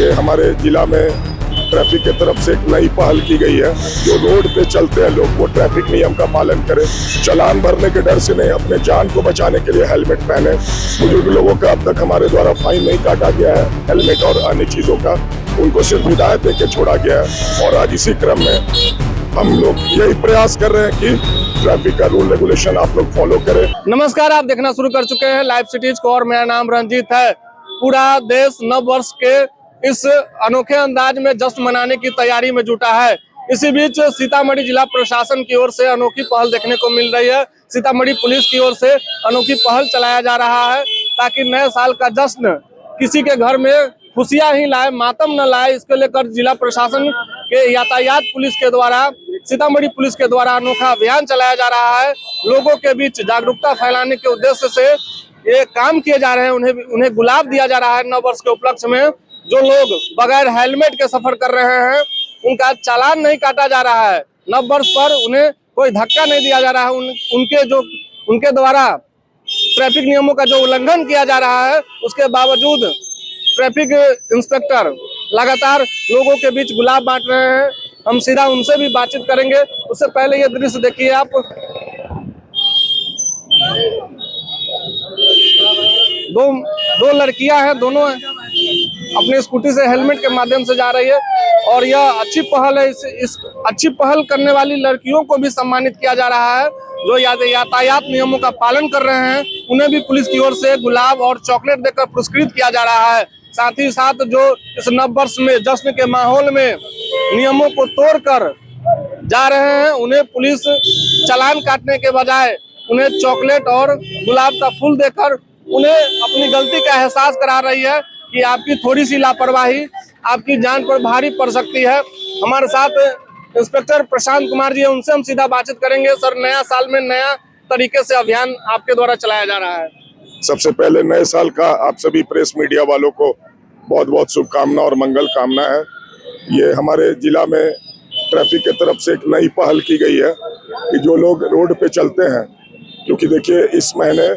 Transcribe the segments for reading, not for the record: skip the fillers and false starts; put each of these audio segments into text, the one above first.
ये हमारे जिला में ट्रैफिक की तरफ से एक नई पहल की गई है। जो रोड पे चलते हैं लोग वो ट्रैफिक नियम का पालन करें, चालान भरने के डर से नहीं, अपने जान को बचाने के लिए हेलमेट पहने। बुजुर्ग लोगों का अब तक हमारे द्वारा फाइन नहीं काटा गया है हेलमेट और अन्य चीजों का, उनको सिर्फ हिदायत देके छोड़ा गया है। और आज इसी क्रम में हम लोग यही प्रयास कर रहे हैं कि ट्रैफिक का रूल रेगुलेशन आप लोग फॉलो करें। नमस्कार, आप देखना शुरू कर चुके हैं लाइव सिटीज को और मेरा नाम रंजीत है। पूरा देश नव वर्ष के इस अनोखे अंदाज में जश्न मनाने की तैयारी में जुटा है। इसी बीच सीतामढ़ी जिला प्रशासन की ओर से अनोखी पहल देखने को मिल रही है। सीतामढ़ी पुलिस की ओर से अनोखी पहल चलाया जा रहा है ताकि नए साल का जश्न किसी के घर में खुशियां ही लाए, मातम न लाए। इसके लेकर जिला प्रशासन के यातायात पुलिस के द्वारा, सीतामढ़ी पुलिस के द्वारा अनोखा अभियान चलाया जा रहा है। लोगों के बीच जागरूकता फैलाने के उद्देश्य से ये काम किए जा रहे हैं। उन्हें गुलाब दिया जा रहा है नव वर्ष के उपलक्ष्य में। जो लोग बगैर हेलमेट के सफर कर रहे हैं उनका चालान नहीं काटा जा रहा है। नव वर्ष पर उन्हें कोई धक्का नहीं दिया जा रहा है। उनके द्वारा ट्रैफिक नियमों का जो उल्लंघन किया जा रहा है उसके बावजूद ट्रैफिक इंस्पेक्टर लगातार लोगों के बीच गुलाब बांट रहे हैं। हम सीधा उनसे भी बातचीत करेंगे। उससे पहले ये दृश्य देखिए आप। दो लड़कियां हैं, दोनों अपनी स्कूटी से हेलमेट के माध्यम से जा रही है और यह अच्छी पहल है। इस अच्छी पहल करने वाली लड़कियों को भी सम्मानित किया जा रहा है। जो यातायात नियमों का पालन कर रहे हैं उन्हें भी पुलिस की ओर से गुलाब और चॉकलेट देकर पुरस्कृत किया जा रहा है। साथ ही साथ जो इस नव वर्ष में जश्न के माहौल में नियमों को तोड़कर जा रहे हैं उन्हें पुलिस चालान काटने के बजाय उन्हें चॉकलेट और गुलाब का फूल देकर उन्हें अपनी गलती का एहसास करा रही है कि आपकी थोड़ी सी लापरवाही आपकी जान पर भारी पड़ सकती है। हमारे साथ इंस्पेक्टर प्रशांत कुमार जी है, उनसे हम सीधा बातचीत करेंगे। सर, नया साल में नया तरीके से अभियान आपके द्वारा चलाया जा रहा है। सबसे पहले नए साल का आप सभी प्रेस मीडिया वालों को बहुत बहुत शुभकामना और मंगल कामना है। ये हमारे जिला में ट्रैफिक की तरफ से एक नई पहल की गई है कि जो लोग रोड पे चलते हैं, क्योंकि देखिए इस महीने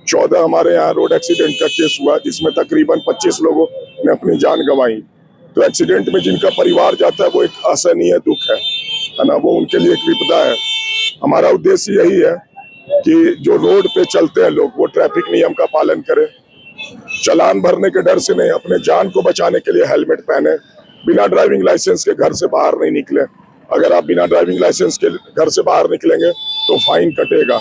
14 हमारे यहाँ रोड एक्सीडेंट का केस हुआ जिसमें तकरीबन 25 लोगों ने अपनी जान गंवाई। तो एक्सीडेंट में जिनका परिवार जाता है वो एक असहनीय दुख है ना, वो उनके लिए एक विपदा है। हमारा उद्देश्य यही है कि जो रोड पे चलते हैं लोग वो ट्रैफिक नियम का पालन करें, चालान भरने के डर से नहीं, अपने जान को बचाने के लिए हेलमेट पहने, बिना ड्राइविंग लाइसेंस के घर से बाहर नहीं निकले। अगर आप बिना ड्राइविंग लाइसेंस के घर से बाहर निकलेंगे तो फाइन कटेगा।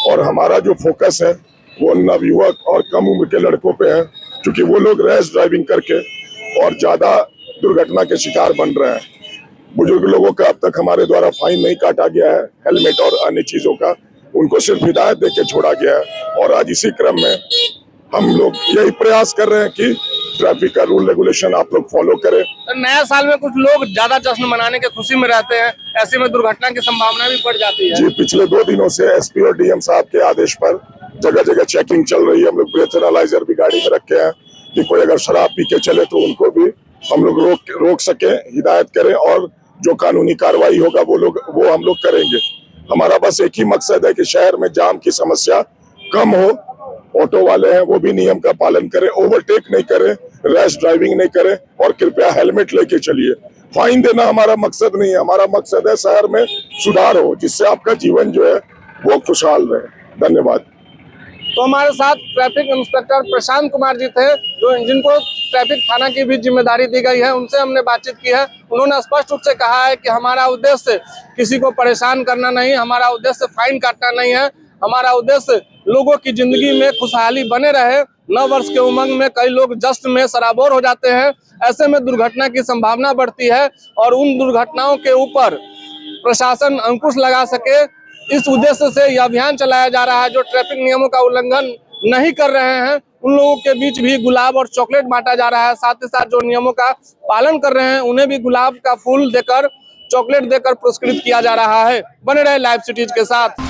और हमारा जो फोकस है वो नवयुवक और कम उम्र के लड़कों पे है, क्योंकि वो लोग रैश ड्राइविंग करके और ज्यादा दुर्घटना के शिकार बन रहे हैं। बुजुर्ग लोगों का अब तक हमारे द्वारा फाइन नहीं काटा गया है हेलमेट और अन्य चीजों का, उनको सिर्फ हिदायत देके छोड़ा गया है। और आज इसी क्रम में हम लोग यही प्रयास कर रहे हैं कि ट्रैफिक का रूल रेगुलेशन आप लोग फॉलो करें। नया साल में कुछ लोग ज्यादा जश्न मनाने के खुशी में रहते हैं, ऐसे में दुर्घटना की संभावना भी बढ़ जाती है। जी, पिछले 2 दिनों से एसपी और डीएम साहब के आदेश पर जगह जगह चेकिंग चल रही है। हम लोग ब्रेथ एनालाइजर भी गाड़ी में रखे हैं कि कोई अगर शराब पी के चले तो उनको भी हम लोग रोक सके, हिदायत करें और जो कानूनी कार्रवाई होगा वो हम लोग करेंगे। हमारा बस एक ही मकसद है कि शहर में जाम की समस्या कम हो। ऑटो वाले हैं वो भी नियम का पालन करें, ओवरटेक नहीं करें, रैश ड्राइविंग नहीं करें और कृपया हेलमेट लेके चलिए। फाइन देना हमारा मकसद नहीं है, हमारा मकसद है शहर में सुधार हो जिससे आपका जीवन जो है वो खुशहाल रहे। धन्यवाद। तो हमारे साथ ट्रैफिक इंस्पेक्टर प्रशांत कुमार जी थे, जिनको ट्रैफिक थाना की भी जिम्मेदारी दी गई है। उनसे हमने बातचीत की है। उन्होंने स्पष्ट रूप से कहा है कि हमारा उद्देश्य किसी को परेशान करना नहीं, हमारा उद्देश्य फाइन काटना नहीं है। हमारा उद्देश्य लोगों की जिंदगी में खुशहाली बने रहे। नव वर्ष के उमंग में कई लोग जश्न में सराबोर हो जाते हैं, ऐसे में दुर्घटना की संभावना बढ़ती है और उन दुर्घटनाओं के ऊपर प्रशासन अंकुश लगा सके, इस उद्देश्य से यह अभियान चलाया जा रहा है। जो ट्रैफिक नियमों का उल्लंघन नहीं कर रहे हैं उन लोगों के बीच भी गुलाब और चॉकलेट बांटा जा रहा है। साथ ही साथ जो नियमों का पालन कर रहे हैं उन्हें भी गुलाब का फूल देकर, चॉकलेट देकर पुरस्कृत किया जा रहा है। बने रहे लाइव सिटीज के साथ।